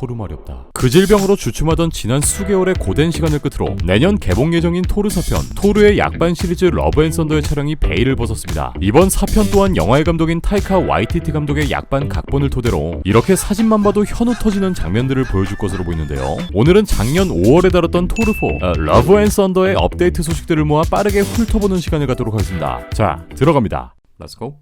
토르 말이 없다. 그 질병으로 주춤하던 지난 수개월의 고된 시간을 끝으로 내년 개봉 예정인 토르 4편, 토르의 약반 시리즈 러브 앤 썬더의 촬영이 베일을 벗었습니다. 이번 4편 또한 영화의 감독인 타이카 와이티티 감독의 약반 각본을 토대로 이렇게 사진만 봐도 현우 터지는 장면들을 보여줄 것으로 보이는데요. 오늘은 작년 5월에 다뤘던 토르4, 러브 앤 썬더의 업데이트 소식들을 모아 빠르게 훑어보는 시간을 갖도록 하겠습니다. 자, 들어갑니다. Let's go.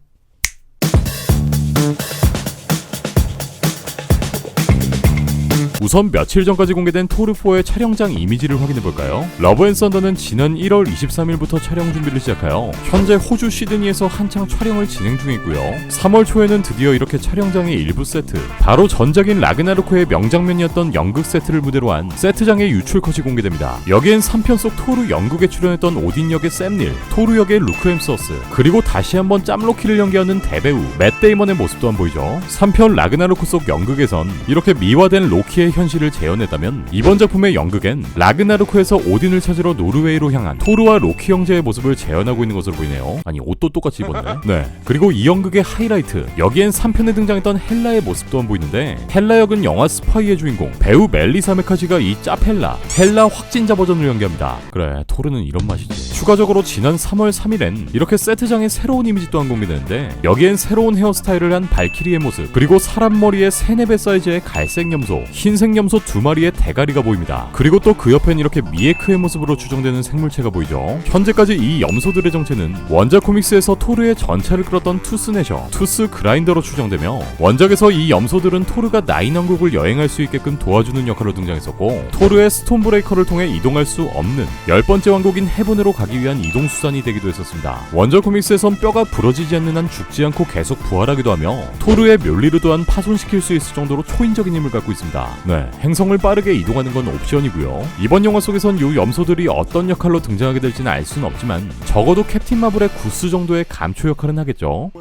우선 며칠 전까지 공개된 토르4의 촬영장 이미지를 확인해볼까요? 러브 앤 썬더는 지난 1월 23일부터 촬영 준비를 시작하여 현재 호주 시드니에서 한창 촬영을 진행 중에 있고요. 3월 초에는 드디어 이렇게 촬영장의 일부 세트, 바로 전작인 라그나로크의 명장면이었던 연극 세트를 무대로 한 세트장의 유출컷이 공개됩니다. 여기엔 3편 속 토르 연극에 출연했던 오딘 역의 샘 닐, 토르 역의 루크 햄스워스, 그리고 다시 한번 짬로키를 연기하는 대배우 맷 데이먼의 모습 또한 보이죠. 3편 라그나로크 속 연극에선 이렇게 미화된 로키의 현실을 재현했다면 이번 작품의 연극엔 라그나로크에서 오딘을 찾으러 노르웨이로 향한 토르와 로키 형제의 모습을 재현하고 있는 것으로 보이네요. 아니 옷도 똑같이 입었네. 네. 그리고 이 연극의 하이라이트, 여기엔 3편에 등장했던 헬라의 모습 또한 보이는데, 헬라 역은 영화 스파이의 주인공 배우 멜리사 메카지가 이 짭 헬라 확진자 버전을 연기합니다. 그래, 토르는 이런 맛이지. 추가적으로 지난 3월 3일엔 이렇게 세트장의 새로운 이미지 또한 공개되는데, 여기엔 새로운 헤어스타일을 한 발키리의 모습, 그리고 사람 머리에 3-4배 사이즈의 갈색 염소, 흰색 염소 2마리의 대가리가 보입니다. 그리고 또 그 옆엔 이렇게 미에크의 모습으로 추정되는 생물체가 보이죠. 현재까지 이 염소들의 정체는 원작 코믹스에서 토르의 전차를 끌었던 투스네셔, 투스 그라인더로 추정되며, 원작에서 이 염소들은 토르가 나인 왕국을 여행할 수 있게끔 도와주는 역할로 등장했었고, 토르의 스톤브레이커를 통해 이동할 수 없는 10번째 왕국인 헤븐으로 가기 위한 이동수단이 되기도 했었습니다. 원작 코믹스에선 뼈가 부러지지 않는 한 죽지 않고 계속 부활하기도 하며, 토르의 멸리를 또한 파손시킬 수 있을 정도로 초인적인 힘을 갖고 있습니다. 네, 행성을 빠르게 이동하는 건 옵션이고요. 이번 영화 속에선 이 염소들이 어떤 역할로 등장하게 될지는 알 수는 없지만 적어도 캡틴 마블의 구스 정도의 감초 역할은 하겠죠.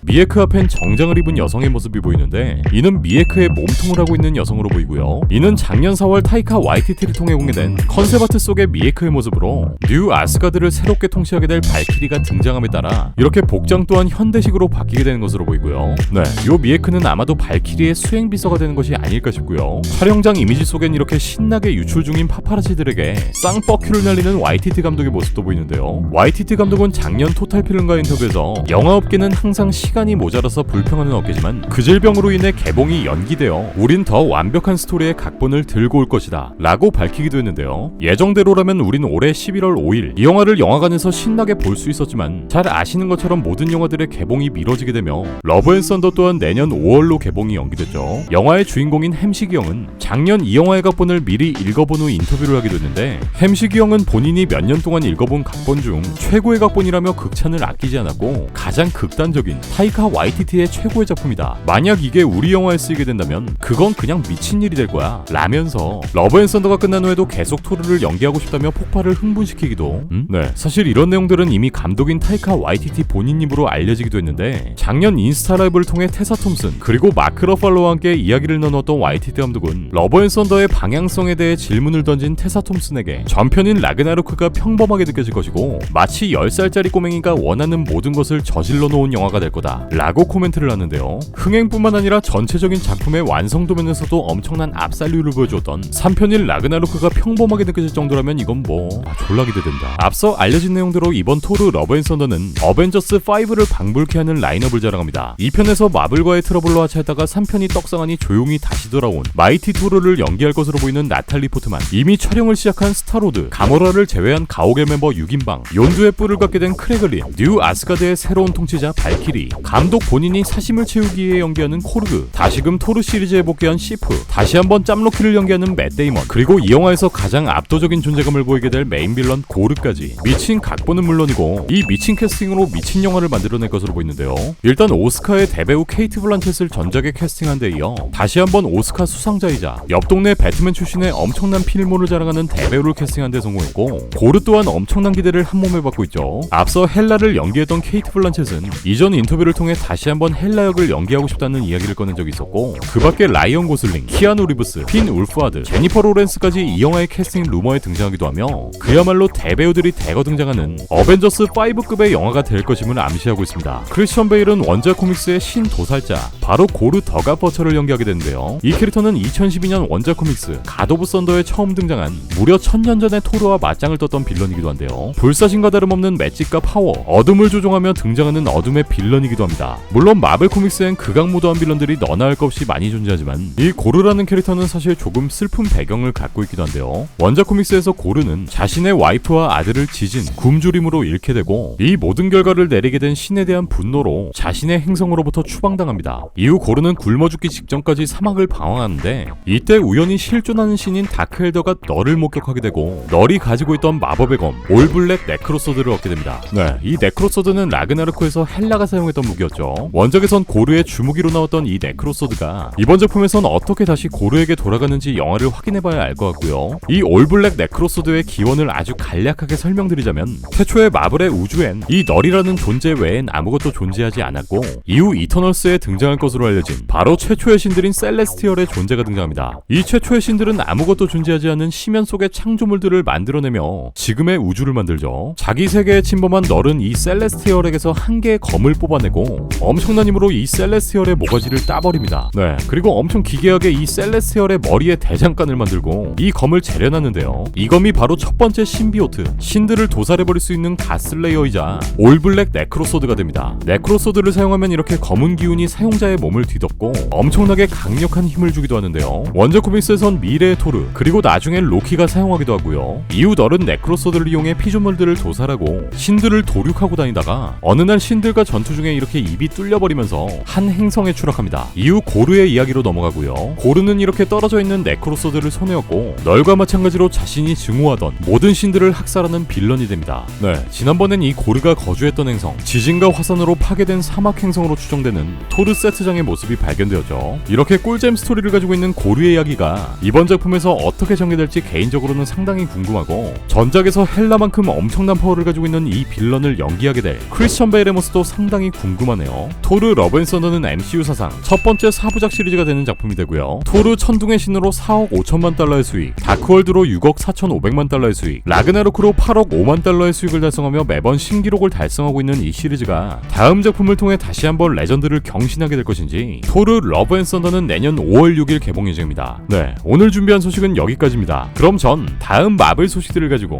미에크 앞엔 정장을 입은 여성의 모습이 보이는데, 이는 미에크의 몸통을 하고 있는 여성으로 보이고요. 이는 작년 4월 타이카 와이티티를 통해 공개된 컨셉 아트 속의 미에크의 모습으로 뉴 아스가드를 새롭게 통치하게 될 발키리가 등장함에 따라 이렇게 복장 또한 현대식으로 바뀌게 되는 것으로 보이고요. 네, 요 미에크는 아마도 발키리의 수행 비서가 되는 것이 아닐까 싶고요. 촬영장 이미지 속엔 이렇게 신나게 유출 중인 파파라치들에게 쌍뻑큐를 날리는 와이티티 감독의 모습도 보이는데요. 와이티티 감독은 작년 토탈 필름과 인터뷰에서 영화업계는 항상 시간이 모자라서 불평하는 업계지만 그 질병으로 인해 개봉이 연기되어 우린 더 완벽한 스토리의 각본을 들고 올 것이다 라고 밝히기도 했는데요. 예정대로라면 우린 올해 11월 5일 이 영화를 영화관에서 신나게 볼 수 있었지만, 잘 아시는 것처럼 모든 영화들의 개봉이 미뤄지게 되며 러브 앤 썬더 또한 내년 5월로 개봉이 연기됐죠. 영화의 주인공인 햄식이 형은 작년 이 영화의 각본을 미리 읽어본 후 인터뷰를 하기도 했는데, 햄식이 형은 본인이 몇 년 동안 읽어본 각본 중 최고의 각본이라며 극찬을 아끼지 않았고, 가장 극단적인 타이카 와이티티의 최고의 작품이다. 만약 이게 우리 영화에 쓰이게 된다면 그건 그냥 미친 일이 될 거야 라면서 러브 앤 썬더가 끝난 후에도 계속 토르를 연기하고 싶다며 폭발을 흥분시키기도. 네, 사실 이런 내용들은 이미 감독인 타이카 와이티티 본인 입으로 알려지기도 했는데, 작년 인스타 라이브를 통해 테사 톰슨 그리고 마크 러팔로와 함께 이야기를 나눴던 와이티티 감독은 러브 앤 썬더의 방향성에 대해 질문을 던진 테사 톰슨에게 전편인 라그나로크가 평범하게 느껴질 것이고 마치 10살짜리 꼬맹이가 원하는 모든 것을 저질러 놓은 영화가 될 거다 라고 코멘트를 하는데요. 흥행뿐만 아니라 전체적인 작품의 완성도 면에서도 엄청난 압살률을 보여주었던 3편인 라그나로크가 평범하게 느껴질 정도라면 이건 졸라 기대된다. 앞서 알려진 내용대로 이번 토르 러브 앤 썬더는 어벤져스 5를 방불케 하는 라인업을 자랑합니다. 2편에서 마블과의 트러블로 하차했다가 3편이 떡상하니 조용히 다시 돌아온 마이티 토르를 연기할 것으로 보이는 나탈리 포트만, 이미 촬영을 시작한 스타로드, 가모라를 제외한 가오갤 멤버 6인방, 욘두의 뿔을 갖게 된 크레글린, 뉴 아스가드의 새로운 통치자 발키리, 감독 본인이 사심을 채우기 위해 연기하는 코르그, 다시금 토르 시리즈에 복귀한 시프, 다시 한번 짬로키를 연기하는 맷 데이먼, 그리고 이 영화에서 가장 압도적인 존재감을 보이게 될 메인 빌런 고르까지 미친 각본은 물론이고 이 미친 캐스팅으로 미친 영화를 만들어낼 것으로 보이는데요. 일단 오스카의 대배우 케이트 블란쳇을 전작에 캐스팅한 데 이어 다시 한번 오스카 수상자이자 옆 동네 배트맨 출신의 엄청난 필모를 자랑하는 대배우를 캐스팅한 데 성공했고, 고르 또한 엄청난 기대를 한몸에 받고 있죠. 앞서 헬라를 연기했던 케이트 블란쳇은 이전 이전 인터뷰를 통해 다시 한번 헬라 역을 연기하고 싶다는 이야기를 꺼낸 적이 있었고, 그 밖에 라이언 고슬링, 키아누 리브스, 핀 울프하드, 제니퍼 로렌스까지 이 영화의 캐스팅 루머에 등장하기도 하며 그야말로 대배우들이 대거 등장하는 어벤져스 5급의 영화가 될 것임을 암시하고 있습니다. 크리스천 베일은 원작 코믹스의 신도살자 바로 고르 더가버처를 연기하게 되는데요. 이 캐릭터는 2012년 원작 코믹스 갓 오브 썬더에 처음 등장한 무려 1000년 전의 토르와 맞짱을 떴던 빌런이기도 한데요. 불사신과 다름없는 맷집과 파워, 어둠을 조종하며 등장하는 어둠의 빌런이기도 합니다. 물론 마블 코믹스엔 극악무도한 빌런들이 너나 할 것 없이 많이 존재하지만 이 고르라는 캐릭터는 사실 조금 슬픈 배경을 갖고 있기도 한데요. 원작 코믹스에서 고르는 자신의 와이프와 아들을 지진, 굶주림으로 잃게 되고 이 모든 결과를 내리게 된 신에 대한 분노로 자신의 행성으로부터 추방당합니다. 이후 고르는 굶어 죽기 직전까지 사막을 방황하는데 이때 우연히 실존하는 신인 다크엘더가 널을 목격하게 되고 널이 가지고 있던 마법의 검 올블랙 네크로소드를 얻게 됩니다. 이 네크로소드는 라그나르코에서 헬라가 사용했던 무기였죠. 원작에선 고르의 주무기로 나왔던 이 네크로소드가 이번 작품에선 어떻게 다시 고르에게 돌아가는지 영화를 확인해봐야 알 것 같고요. 이 올블랙 네크로소드의 기원을 아주 간략하게 설명드리자면 최초의 마블의 우주엔 이 널이라는 존재 외엔 아무것도 존재하지 않았고 이후 이터널스에 등장할 것으로 알려진 바로 최초의 신들인 셀레스티얼의 존재가 등장합니다. 이 최초의 신들은 아무것도 존재하지 않은 심연 속의 창조물들을 만들어내며 지금의 우주를 만들죠. 자기 세계에 침범한 널은 이 셀레스티얼에게서 한 개의 검을 뽑아내고 엄청난 힘으로 이 셀레스티얼의 모가지를 따버립니다. 그리고 엄청 기괴하게 이 셀레스티얼의 머리에 대장간을 만들고 이 검을 재련하는데요. 이 검이 바로 첫 번째 신비오트, 신들을 도살해버릴 수 있는 가스레이어이자 올블랙 네크로소드가 됩니다. 네크로소드를 사용하면 이렇게 검은 기운이 사용자의 몸을 뒤덮고 엄청나게 강력한 힘을 주기도 하는데요. 원작 코믹스에선 미래의 토르, 그리고 나중엔 로키가 사용하기도 하고요. 이후 널은 네크로소드를 이용해 피조물들을 도살하고 신들을 도륙하고 다니다가 어느 날 신들과 전투 중에 이렇게 입이 뚫려버리면서 한 행성에 추락합니다. 이후 고르의 이야기로 넘어가고요. 고르는 이렇게 떨어져 있는 네크로소드를 손에 얻고 널과 마찬가지로 자신이 증오하던 모든 신들을 학살하는 빌런이 됩니다. 지난번엔 이 고르가 거주했던 행성, 지진과 화산으로 파괴된 사막 행성으로 추정되는 토르 세트장의 모습이 발견되었죠. 이렇게 꿀잼 스토리를 가지고 있는 고르의 이야기가 이번 작품에서 어떻게 전개될지 개인적으로는 상당히 궁금하고, 전작에서 헬라만큼 엄청난 파워를 가지고 있는 이 빌런을 연기하게 될 크리스천 베일의 모습도 상당히 궁금하네요. 토르 러브 앤 썬더는 MCU 사상 첫 번째 4부작 시리즈가 되는 작품이 되고요. 토르 천둥의 신으로 4억 5천만 달러의 수익, 다크월드로 6억 4,500만 달러의 수익, 라그나로크로 8억 5만 달러의 수익을 달성하며 매번 신기록을 달성하고 있는 이 시리즈가 다음 작품을 통해 다시 한번 레전드를 경신하게 될 것인지, 토르 러브 앤 썬더는 내년 5월 6일 개봉 예정입니다. 오늘 준비한 소식은 여기까지입니다. 그럼 전 다음 마블 소식들을 가지고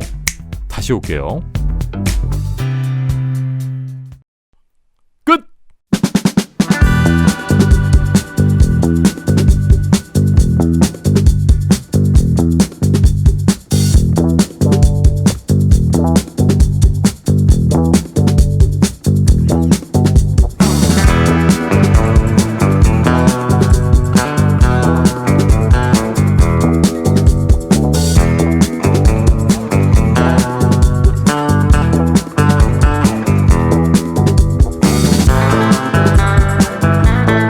다시 올게요.